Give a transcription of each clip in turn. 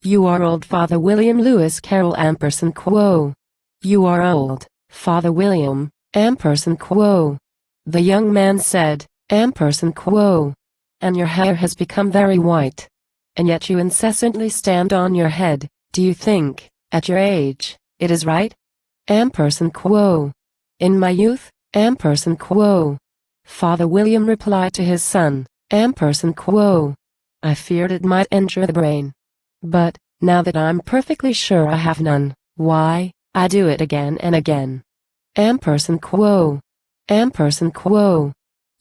You are old, Father William Lewis Carroll ampersand quo. You are old, Father William, ampersand quo. The young man said, ampersand quo. And your hair has become very white. And yet you incessantly stand on your head. Do you think, at your age, it is right? Ampersand quo. In my youth, ampersand quo. Father William replied to his son, ampersand quo. I feared it might injure the brain. But, now that I'm perfectly sure I have none, why, I do it again and again. Ampersand quo. Ampersand quo.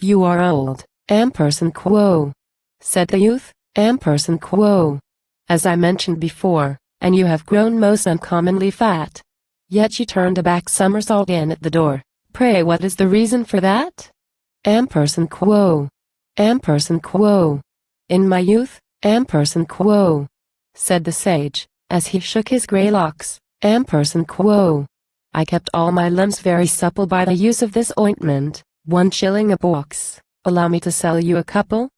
You are old, ampersand quo. Said the youth, ampersand quo. As I mentioned before, and you have grown most uncommonly fat. Yet you turned a back somersault in at the door. Pray, what is the reason for that? Ampersand quo. Ampersand quo. In my youth, ampersand quo. Said the sage, as he shook his grey locks, ampersand quo. I kept all my limbs very supple by the use of this ointment, 1 shilling a box. Allow me to sell you a couple?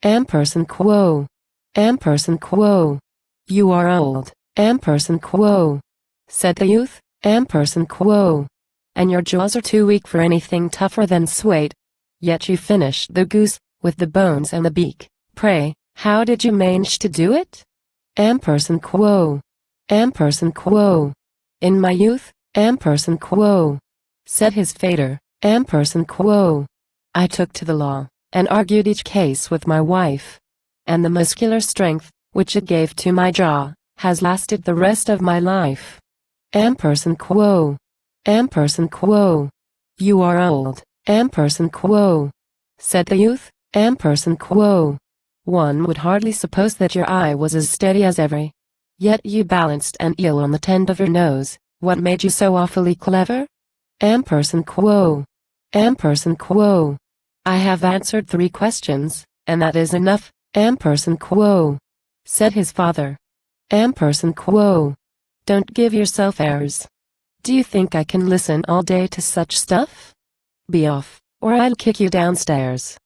Ampersand quo. Ampersand quo. You are old, ampersand quo. Said the youth, ampersand quo. And your jaws are too weak for anything tougher than suede. Yet you finished the goose, with the bones and the beak. Pray, how did you manage to do it? Ampersand quo. Ampersand quo. In my youth, ampersand quo. Said his fater, ampersand quo. I took to the law, and argued each case with my wife. And the muscular strength, which it gave to my jaw, has lasted the rest of my life. Ampersand quo. Ampersand quo. You are old, ampersand quo. Said the youth, ampersand quo. One would hardly suppose that your eye was as steady as ever. Yet you balanced an eel on the tend of your nose. What made you so awfully clever? Ampersand quo. Ampersand quo. I have answered 3 questions, and that is enough, ampersand quo. Said his father. Ampersand quo. Don't give yourself airs. Do you think I can listen all day to such stuff? Be off, or I'll kick you downstairs.